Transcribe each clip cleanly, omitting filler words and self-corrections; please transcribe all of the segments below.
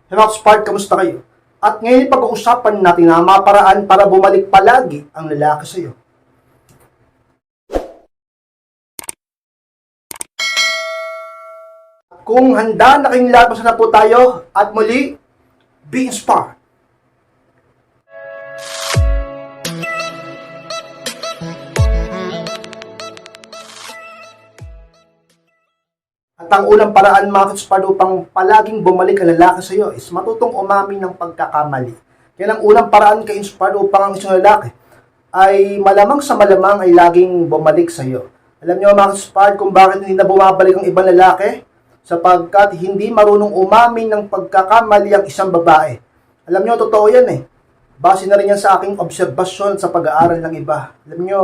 Hello, Spark, kamusta kayo? At ngayon pag-uusapan natin ang mga paraan para bumalik palagi ang lalaki sa iyo. Kung handa na kayong lahat, masana po tayo at muli, be inspired. At ang unang paraan mga kaspard upang palaging bumalik ang lalaki sa iyo is matutong umamin ng pagkakamali. Yan ang unang paraan kay inspired upang ang isang lalaki ay malamang sa malamang ay laging bumalik sa iyo. Alam niyo mga kaspard kung bakit hindi na bumabalik ang ibang lalaki? Sapagkat hindi marunong umamin ng pagkakamali ang isang babae. Alam niyo, totoo yan eh. Base na rin yan sa aking obserbasyon sa pag-aaral ng iba. Alam niyo,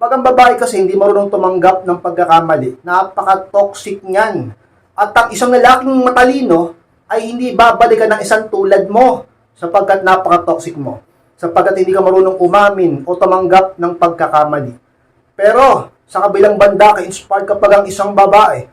pag ang babae kasi hindi marunong tumanggap ng pagkakamali, napaka-toxic niyan. At ang isang lalaking matalino ay hindi babalikan ng isang tulad mo sapagkat napaka-toxic mo. Sapagkat hindi ka marunong umamin o tumanggap ng pagkakamali. Pero sa kabilang banda, ka-inspired kapag ang isang babae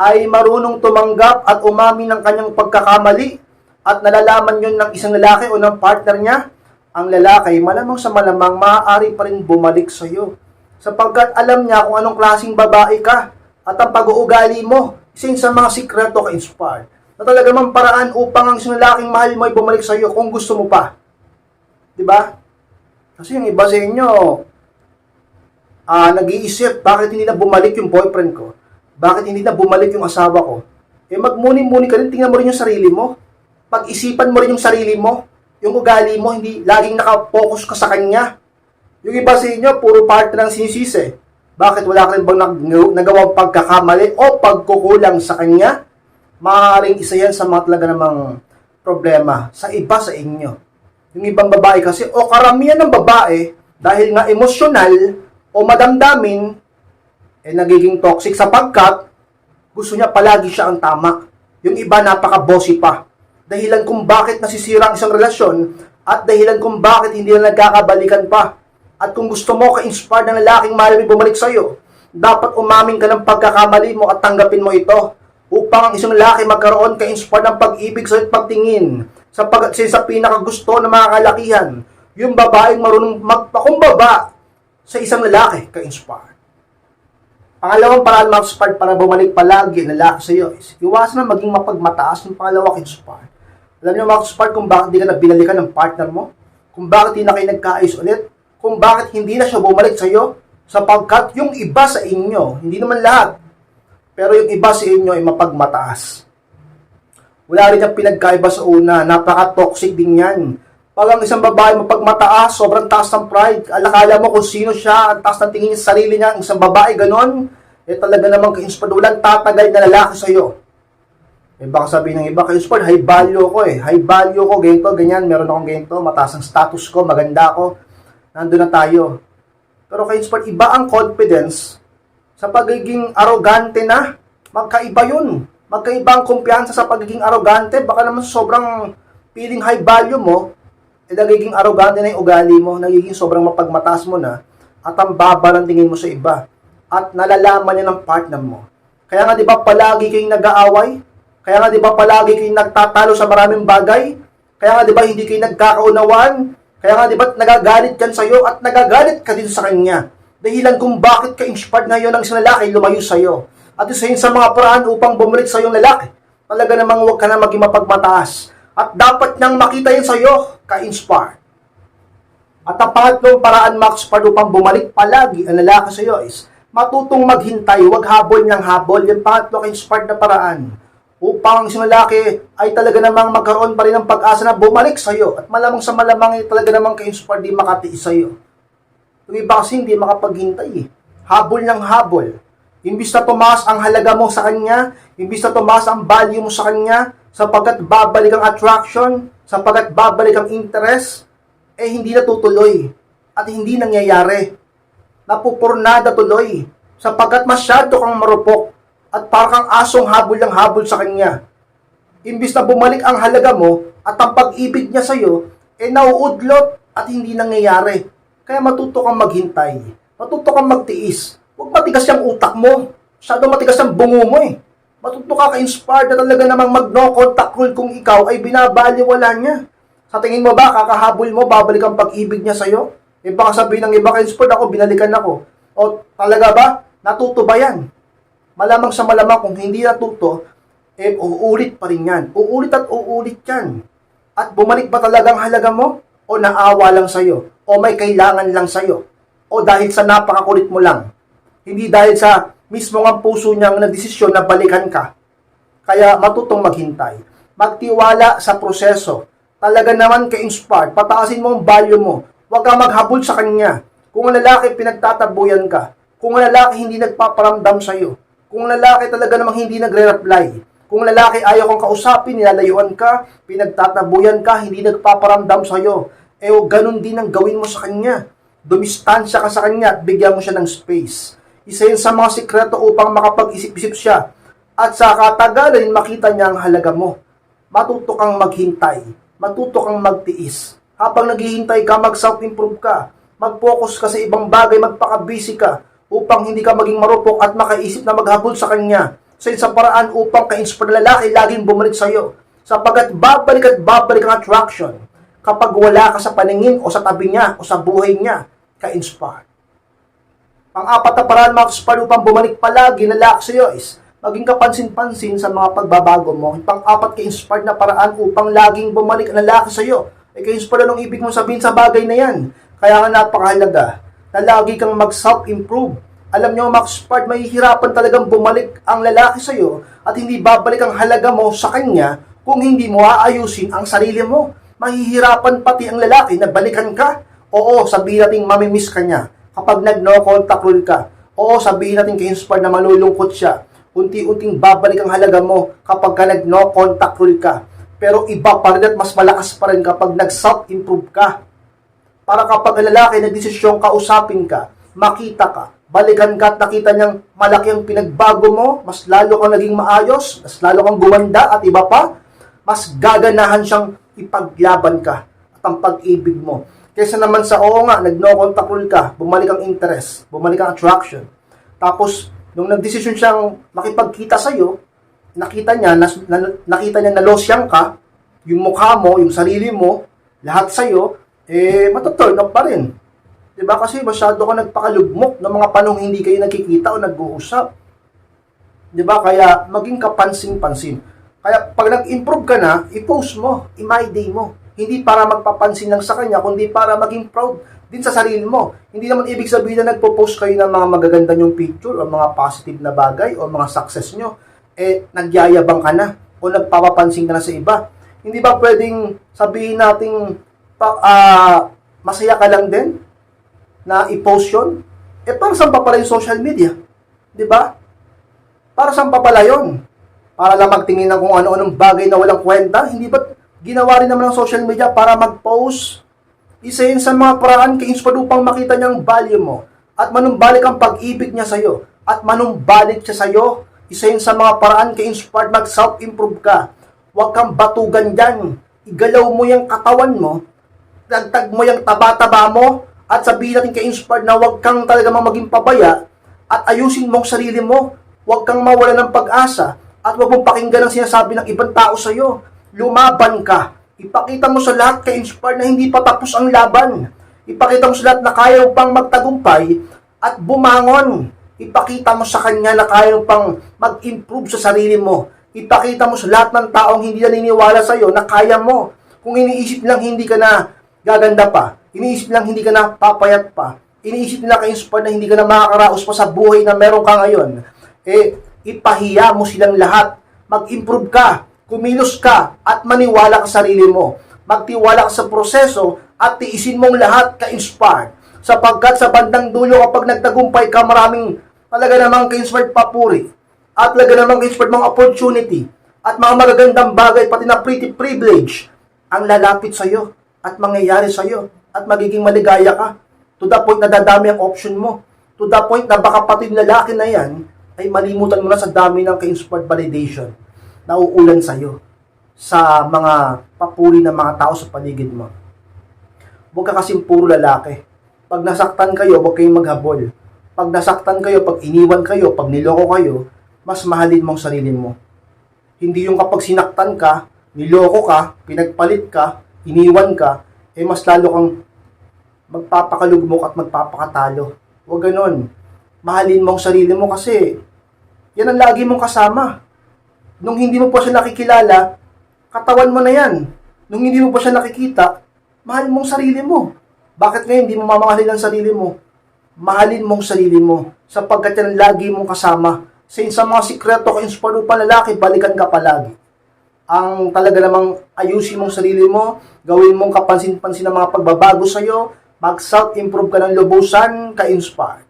ay marunong tumanggap at umamin ng kanyang pagkakamali at nalalaman yun ng isang lalaki o ng partner niya, ang lalaki malamang sa malamang maaari pa rin bumalik sa iyo. Sapagkat alam niya kung anong klaseng babae ka at ang pag-uugali mo, isa sa mga sikreto ka-inspired. Na talaga mang paraan upang ang isang lalaking mahal mo ay bumalik sa iyo kung gusto mo pa. Diba? Kasi yung iba sa inyo, nag-iisip, bakit hindi na bumalik yung boyfriend ko? Bakit hindi na bumalik yung asawa ko? Magmuni-muni ka rin, tingnan mo rin yung sarili mo. Pag-isipan mo rin yung sarili mo, yung ugali mo, hindi laging nakapokus ka sa kanya. Yung iba sa inyo, puro parte ng sinisisi. Bakit wala ka rin bang nagawang pagkakamali o pagkukulang sa kanya? Maaaring isa yan sa mga talaga namang problema sa iba sa inyo. Yung ibang babae kasi, o karamihan ng babae, dahil nga emosyonal o madamdamin, nagiging toxic sapagkat gusto niya palagi siya ang tama. Yung iba napaka-bossy pa. Dahilan kung bakit nasisira ang isang relasyon at dahilan kung bakit hindi na nagkakabalikan pa. At kung gusto mo ka-inspired ng lalaking mahal bumalik sa iyo, dapat umamin ka ng pagkakamali mo at tanggapin mo ito upang ang isang lalaki magkaroon ka-inspired ng pag-ibig sa pagtingin sa pinakagusto ng mga kalakihan. Yung babaeng marunong magpakumbaba sa isang lalaki ka-inspired. Pangalawang paraan mga ka-inspired para bumalik palagi ang lalaki sa iyo is iwasan na maging mapagmataas ng pangalawa ka-inspired. Alam niyo mga ka-inspired kung bakit di ka na binalikan ng partner mo? Kung bakit di na kayo nagkaayos ulit? Kung bakit hindi na siya bumalik sa iyo? Sapagkat yung iba sa inyo, hindi naman lahat, pero yung iba sa inyo ay mapagmataas. Wala rin yung pinagkaiba sa una, napaka-toxic din yan. Pag ang isang babae mapagmataas, sobrang taas ng pride, alakala mo kung sino siya, ang taas ng tingin niya sa sarili niya, ang isang babae ganon, talaga namang ka-inspired, walang tatagal na lalaki sa iyo. Baka sabihin ng iba, ka-inspired, high value ko high value ko, ganito, ganyan, meron akong ganito, mataas ang status ko, maganda ako, nandun na tayo. Pero ka-inspired, iba ang confidence sa pagiging arrogante na. Magkaiba yun. Magkaiba ang kumpiyansa sa pagiging arrogante. Baka naman sobrang feeling high value mo, nagiging arrogante na yung ugali mo, nagiging sobrang mapagmataas mo na, at ang baba ng tingin mo sa iba. At nalalaman niya ng partner mo. Kaya nga di ba palagi kayong nag-aaway? Kaya nga di ba palagi kayong nagtatalo sa maraming bagay? Kaya nga di ba hindi kayo nagkakaunawaan? Kaya nga, di ba, nagagalit kan sa'yo at nagagalit ka din sa kanya. Dahilan kung bakit ka-inspired ngayon ng isang lalaki lumayo sa'yo. At isa yun sa mga paraan upang bumalik sa'yo ng lalaki. Talaga namang huwag ka na maging mapagmataas. At dapat niyang makita yun sa'yo, ka-inspired. At ang pangatlong paraan, ka-inspired, upang bumalik palagi ang lalaki sa'yo is matutong maghintay, huwag habol ng habol. Yung pangatlo ka-inspired na paraan upang isang lalaki ay talaga namang magkaroon pa rin ng pag-asa na bumalik sa iyo at malamang sa malamang ay talaga namang ka-inspired di makatiis sa iyo. Yung iba kasi hindi makapaghintay Habol ng habol. Imbis na tumaas ang halaga mo sa kanya, imbis na tumaas ang value mo sa kanya, sapagkat babalik ang attraction, sapagkat babalik ang interest, hindi natutuloy at hindi nangyayari. Napupurnada tuloy sapagkat masyado kang marupok at parang asong habol ng habol sa kanya. Imbis na bumalik ang halaga mo at ang pag-ibig niya sa iyo, nauudlot at hindi nangyayari. Kaya matuto kang maghintay. Matuto kang magtiis. Huwag matigas yung utak mo. Masyado matigas ang bungo mo Matuto ka ka-inspired na talaga namang mag-no contact rule kung ikaw ay binabaliwala niya. Sa tingin mo ba, kakahabol mo, babalik ang pag-ibig niya sa'yo? Eh baka sabihin ng iba, ka-inspired ako, binalikan ako. O talaga ba? Natuto ba yan? Malamang sa malamang kung hindi natuto, eh uulit pa rin yan. Uulit at uulit yan. At bumalik ba talagang halaga mo? O naawa lang sa'yo? O may kailangan lang sa'yo? O dahil sa napakakulit mo lang? Hindi dahil sa mismo ang puso niyang nagdesisyon na balikan ka. Kaya matutong maghintay. Magtiwala sa proseso. Talaga naman ka-inspired. Pataasin mo ang value mo. Huwag kang maghabol sa kanya. Kung ang lalaki pinagtatabuyan ka. Kung ang lalaki hindi nagpaparamdam sa'yo. Kung ang lalaki talaga namang hindi nagre-reply. Kung ang lalaki ayaw kang kausapin, nilalayuan ka, pinagtatabuyan ka, hindi nagpaparamdam sa'yo. Eh ganun din ang gawin mo sa kanya. Dumistansya ka sa kanya at bigyan mo siya ng space. Isa yun sa mga sikreto upang makapag-isip-isip siya. At sa katagalan, makita niya ang halaga mo. Matuto kang maghintay. Matuto kang magtiis. Habang naghihintay ka, mag-self-improve ka. Mag-focus ka sa ibang bagay, magpaka-busy ka upang hindi ka maging marupok at makaisip na maghabol sa kanya. Sa isang paraan upang ka-inspire na lalaki laging bumalik sa iyo. Sapagkat babalik at babalik ang attraction kapag wala ka sa paningin o sa tabi niya o sa buhay niya, ka-inspire. Pang-apat na paraan mga ka-inspire upang bumalik palagi na lalaki sa iyo is maging kapansin-pansin sa mga pagbabago mo. Pang-apat ka-inspired na paraan upang laging bumalik ang lalaki sa iyo. Eh ka-inspire anong ibig mong sabihin sa bagay na yan? Kaya nga napakahalaga na lagi kang mag-self-improve. Alam nyo, Max-Part, mahihirapan talagang bumalik ang lalaki sa'yo at hindi babalik ang halaga mo sa kanya kung hindi mo aayusin ang sarili mo. Mahihirapan pati ang lalaki na balikan ka. Oo, sabihin natin mamimiss ka niya kapag nag-no contact rule ka. Oo, sabihin natin ka-inspired na malulungkot siya. Unti-unting babalik ang halaga mo kapag ka nag-no contact rule ka. Pero iba pa rin at mas malakas pa rin kapag nag-self-improve ka. Para kapag ang lalaki nagdesisyong kausapin ka, makita ka, balikan ka at nakita niyang malaki ang pinagbago mo, mas lalo kang naging maayos, mas lalo kang gumanda at iba pa, mas gaganahan siyang ipaglaban ka at ang pag-ibig mo. Kaysa naman sa oo nga, nag-no contact rule ka, bumalik ang interest, bumalik ang attraction. Tapos, nung nagdesisyon siyang makipagkita sa'yo, nakita niya na losyang ka, yung mukha mo, yung sarili mo, lahat sa'yo, matuturn off pa rin. Diba? Kasi masyado ka nagpakalugmok ng mga panong hindi kayo nagkikita o nag-uusap. Diba? Kaya maging kapansin-pansin. Kaya pag nag-improve ka na, i-post mo, i-my day mo. Hindi para magpapansin lang sa kanya, kundi para maging proud din sa sarili mo. Hindi naman ibig sabihin na nagpo-post kayo ng mga magaganda nyong picture o mga positive na bagay o mga success nyo. Nagyayabang ka na o nagpapapansin ka na sa iba. Hindi ba pwedeng sabihin nating masaya ka lang din na i-post yun? Para saan pa pala yung social media? Diba? Para saan pa pala yun? Para lang magtingin ng kung ano-anong bagay na walang kwenta? Hindi ba ginawa rin naman ng social media para mag-post? Isa yun sa mga paraan ka-inspired upang makita niyang value mo at manumbalik ang pag-ibig niya sa'yo at manumbalik siya sa'yo. Isa yun sa mga paraan ka-inspired mag-self-improve ka. Huwag kang batugan dyan. Igalaw mo yung katawan mo, dagdag mo yung taba-taba mo, at sabihin natin ka-inspired na huwag kang talaga maging pabaya at ayusin mo ang sarili mo. Huwag kang mawala ng pag-asa at huwag mong pakinggan ang sinasabi ng ibang tao sa iyo. Lumaban ka. Ipakita mo sa lahat ka-inspired na hindi pa tapos ang laban. Ipakita mo sa lahat na kaya mo pang magtagumpay at bumangon. Ipakita mo sa kanya na kaya mo pang mag-improve sa sarili mo. Ipakita mo sa lahat ng taong hindi naniniwala sa iyo na kaya mo. Kung iniisip lang hindi ka na gaganda pa, iniisip lang hindi ka na papayat pa, iniisip nila ka-inspired na hindi ka na makakaraos pa sa buhay na meron ka ngayon, ipahiya mo silang lahat. Mag-improve ka, kumilos ka, at maniwala ka sa sarili mo. Magtiwala ka sa proseso at tiisin mong lahat ka-inspired. Sapagkat sa bandang dulo kapag nagtagumpay ka, maraming talaga namang ka-inspired papuri. At talaga namang ka-inspired mga opportunity at mga magagandang bagay, pati na pretty privilege, ang lalapit sa'yo at mangyayari sa'yo. At magiging maligaya ka. To the point na dadami ang option mo. To the point na baka pati yung lalaki na yan ay malimutan mo na sa dami ng ka-inspired validation na uulan sa'yo sa mga papuri ng mga tao sa paligid mo. Huwag ka kasing puro lalaki. Pag nasaktan kayo, huwag kayong maghabol. Pag nasaktan kayo, pag iniwan kayo, pag niloko kayo, mas mahalin mo ang sarili mo. Hindi yung kapag sinaktan ka, niloko ka, pinagpalit ka, iniwan ka, mas lalo kang magpapakalugmok at magpapakatalo. Huwag ganon. Mahalin mo ang sarili mo kasi yan ang lagi mong kasama. Nung hindi mo pa siya nakikilala, katawan mo na yan. Nung hindi mo pa siya nakikita, mahal mong sarili mo. Bakit ngayon hindi mo mamahalin ang sarili mo? Mahalin mong sarili mo sapagkat yan ang lagi mong kasama. Sa mga sikreto kung inspiro pa lalaki, balikan ka palagi. Ang talaga namang ayusin mong sarili mo, gawin mong kapansin-pansin ng mga pagbabago sa'yo, mag-self-improve ka ng lubusan, ka-inspire.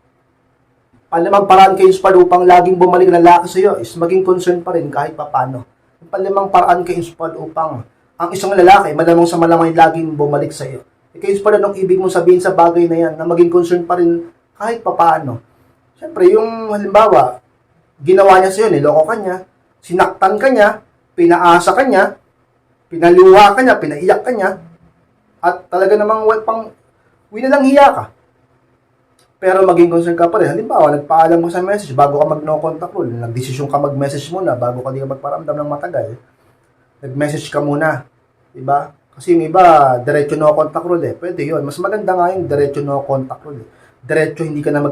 Palimang paraan ka-inspire upang laging bumalik na lalaki sa'yo is maging concern pa rin kahit papano. Palimang paraan ka-inspire upang ang isang lalaki, malamang sa malamang laging bumalik sa'yo. Ka-inspire nung ibig mong sabihin sa bagay na yan, na maging concern pa rin kahit papano. Siyempre, yung halimbawa, ginawa niya sa'yo, niloko ka niya, sinaktan ka niya, pinaasa ka niya, pinaluha ka niya, pinaiyak ka niya, at talaga namang winalang hiya ka. Pero maging concern ka pa rin. Halimbawa, nagpaalam mo sa message bago ka mag-no contact rule. Nagdesisyon ka mag-message muna bago ka di ka magparamdam ng matagal. Nag-message ka muna. Diba? Kasi yung iba, diretso no contact rule eh. Pwede yun. Mas maganda nga yung diretso no contact rule. Diretso hindi ka na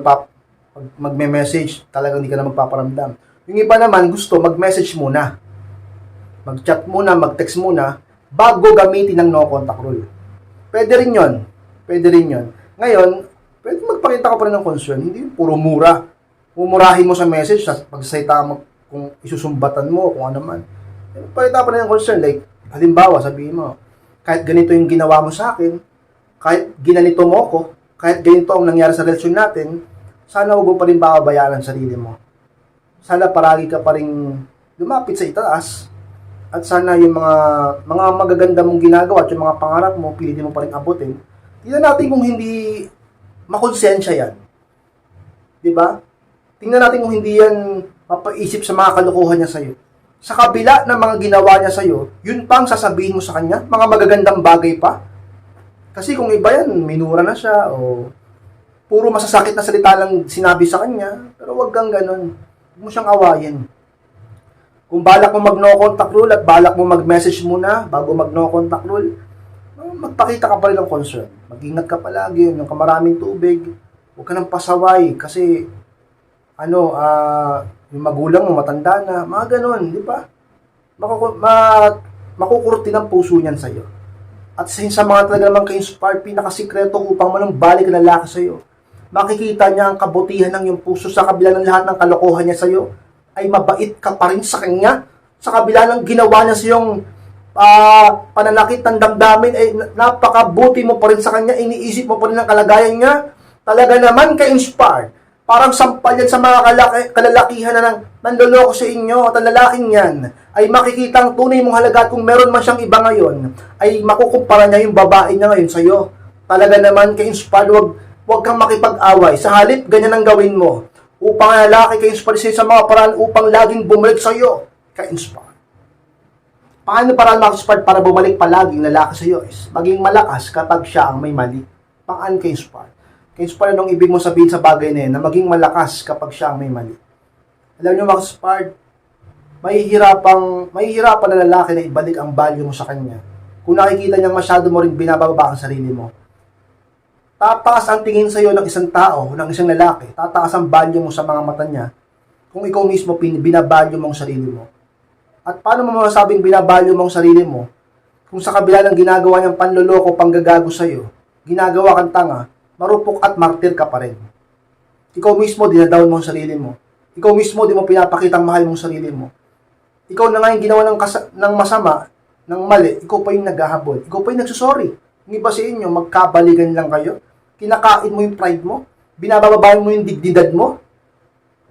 magme-message. Talagang hindi ka na magpaparamdam. Yung iba naman, gusto mag-message muna. Mag-chat muna, mag-text muna bago gamitin ang no contact rule. Pwede rin yun. Pwede rin yun. Ngayon, pwede magpakita ka pa rin ng concern. Hindi yung puro mura. Mumurahin mo sa message, pagsasalita mo kung isusumbatan mo, kung ano man. Pakita pa rin ng concern. Like, halimbawa, sabihin mo, kahit ganito yung ginawa mo sa akin, kahit ginanito mo ako, kahit ganito ang nangyari sa relasyon natin, sana huwag mo pa rin pababayaan ang sarili mo. Sana paragi ka pa rin lumapit sa itaas. At sana yung mga magaganda mong ginagawa at yung mga pangarap mo, pilitin mo pa rin abutin. Tingnan natin kung hindi makonsensya yan. Diba? Tingnan natin kung hindi yan mapaisip sa mga kalokohan niya sa'yo. Sa kabila ng mga ginawa niya sa'yo, yun pang sasabihin mo sa kanya, mga magagandang bagay pa. Kasi kung iba yan, minura na siya, o puro masasakit na salita lang sinabi sa kanya, pero wag kang ganun. Huwag mo siyang awayin. Kung balak mo mag-no contact rule at balak mo mag-message muna bago mag-no contact rule, magpakita ka pa rin ng concern. Mag-ingat ka palagi, yung kamaraming tubig, huwag ka nang pasaway kasi yung magulang mo matanda na, mga ganun, di ba? Makukurti ng puso niyan sa'yo. At sa mga talaga naman ka-inspire, pinakasikreto upang manong balik na lalaki sa'yo. Makikita niya ang kabutihan ng iyong puso sa kabila ng lahat ng kalokohan niya sa'yo, ay mabait ka pa rin sa kanya. Sa kabila ng ginawa niya sa iyong pananakit ng damdamin, ay napakabuti mo pa rin sa kanya, iniisip mo pa rin ang kalagayan niya. Talaga naman ka-inspired. Parang sampal yan sa mga kalalakihan na nanloloko sa inyo at ang lalaking yan ay makikita ang tunay mong halaga at kung meron man siyang iba ngayon, ay makukumpara niya yung babae niya ngayon sa'yo. Talaga naman ka-inspired, huwag kang makipag-away. Sa halip, ganyan ang gawin mo. Upang ang lalaki ka-inspire sa mga paraan upang laging bumalik sa'yo, ka-inspire. Paano paraan maka-inspire para bumalik palaging lalaki sa'yo is maging malakas kapag siya ang may mali. Paano ka-inspire? Ka-inspire nung ibig mo sabihin sa bagay na yun, na maging malakas kapag siya ang may mali. Alam nyo maka-inspire, mahihirapan na lalaki na ibalik ang value mo sa kanya. Kung nakikita niyang masyado mo rin binababa ang sarili mo. Tataas ang tingin sa iyo ng isang tao, ng isang lalaki. Tataas ang value mo sa mga mata niya kung ikaw mismo binavalue mo ang sarili mo. At paano mo masabing binavalue mo ang sarili mo kung sa kabila ng ginagawa niyang panloloko, panggagago sa iyo, ginagawa kang tanga, marupok at martir ka pa rin. Ikaw mismo dinadown mo ang sarili mo. Ikaw mismo di mo pinapakitang mahal mong sarili mo. Ikaw na nga yung ginawa ng masama, ng mali, ikaw pa yung naghahabol. Ikaw pa yung nagsusorry. Yung iba sa inyo, magkabaligan lang kayo. Kinakain mo yung pride mo. Binabababayan mo yung dignidad mo.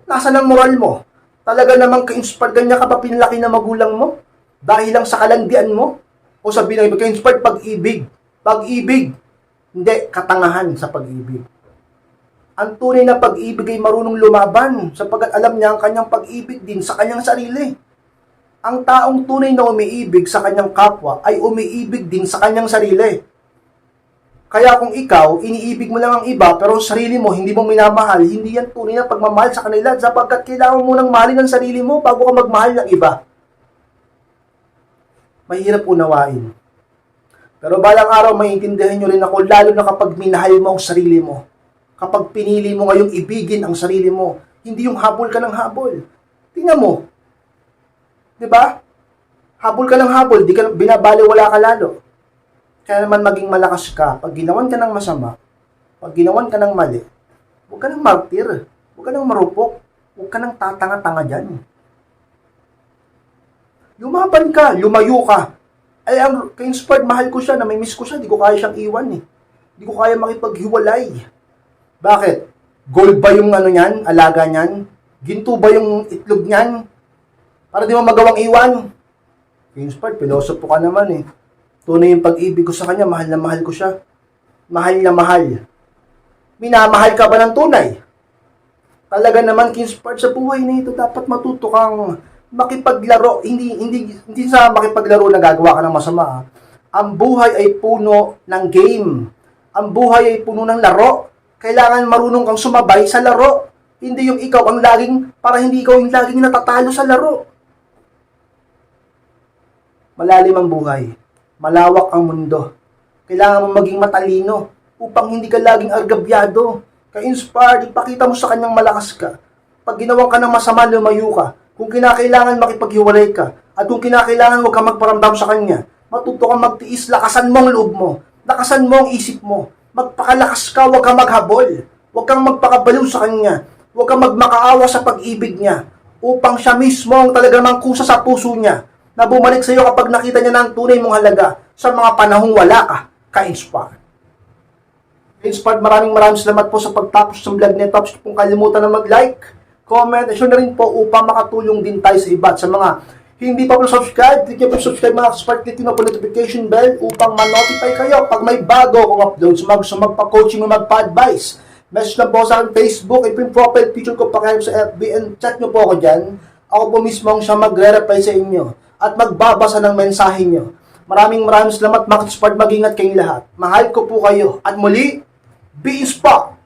Nasaan ang moral mo? Talaga namang ka-inspired ganyan ka pa pinlaki na magulang mo? Dahil lang sa kalandian mo? O sabihin ng ka-inspired pag-ibig. Pag-ibig. Hindi, katangahan sa pag-ibig. Ang tunay na pag-ibig ay marunong lumaban sapagkat alam niya ang kanyang pag-ibig din sa kanyang sarili. Ang taong tunay na umiibig sa kanyang kapwa ay umiibig din sa kanyang sarili. Kaya kung ikaw, iniibig mo lang ang iba, pero ang sarili mo, hindi mo minamahal, hindi yan tunay na pagmamahal sa kanila, sapagkat kailangan mo nang mahalin ang sarili mo bago ka magmahal ng iba. Mahirap unawain. Pero balang araw, maintindihan nyo rin ako, lalo na kapag minahal mo ang sarili mo. Kapag pinili mo ngayong ibigin ang sarili mo, hindi yung habol ka ng habol. Tingnan mo. Diba? Habol ka ng habol, di ka binabaliwala ka lalo. Kaya naman maging malakas ka. Pag ginawan ka ng masama, pag ginawan ka ng mali, huwag ka ng martir, huwag ka ng marupok, huwag ka ng tatanga-tanga dyan. Lumaban ka, lumayo ka. Ay, ang ka-inspired, mahal ko siya, namimiss ko siya, di ko kaya siyang iwan eh. Di ko kaya makipaghiwalay. Bakit? Gold ba yung ano niyan, alaga niyan? Ginto ba yung itlog niyan? Para di mo magawang iwan. Ka-inspired, pilosopo ka naman eh. Tunay yung pag-ibig ko sa kanya, mahal na mahal ko siya. Mahal na mahal. Minamahal ka ba ng tunay? Talaga naman, ka-inspired, sa buhay na ito, dapat matuto kang makipaglaro. Hindi sa makipaglaro na gagawa ka ng masama. Ang buhay ay puno ng game. Ang buhay ay puno ng laro. Kailangan marunong kang sumabay sa laro. Hindi yung ikaw ang laging, para hindi ikaw yung laging natatalo sa laro. Malalim ang buhay. Malawak ang mundo. Kailangan mo maging matalino upang hindi ka laging argabyado. Ka-inspired, ipakita mo sa kanyang malakas ka. Pag ginawa ka ng masama, lumayo ka. Kung kinakailangan, makipaghiwalay ka. At kung kinakailangan, huwag kang magparamdam sa kanya. Matuto kang magtiis, lakasan mo ang loob mo. Lakasan mo ang isip mo. Magpakalakas ka, huwag kang maghabol. Huwag kang magpakabaliw sa kanya. Huwag kang magmakaawa sa pag-ibig niya. Upang siya mismo ang talaga namang kusa sa puso niya na bumalik sa iyo kapag nakita niya ng tunay mong halaga sa mga panahong wala ka, ka-inspired. Inspired, maraming salamat po sa pagtapos ng vlog nito. Tapos kung kalimutan na mag-like, comment, share na rin po upang makatulong din tayo sa iba. At sa mga hindi pa po subscribe, click nyo po subscribe mga ka-inspired, click nyo po notification bell upang ma-notify kayo pag may bago akong uploads, magpa-coaching o magpa-advice. Message lang po sa akin Facebook, ipin profile picture ko pa kayo sa FB, and chat nyo po ako dyan. Ako po mismo ang siya magre-reply sa inyo at magbabasa ng mensahe nyo. Maraming salamat mga ka-inspired, mag-ingat kayong lahat. Mahal ko po kayo. At muli, be inspired!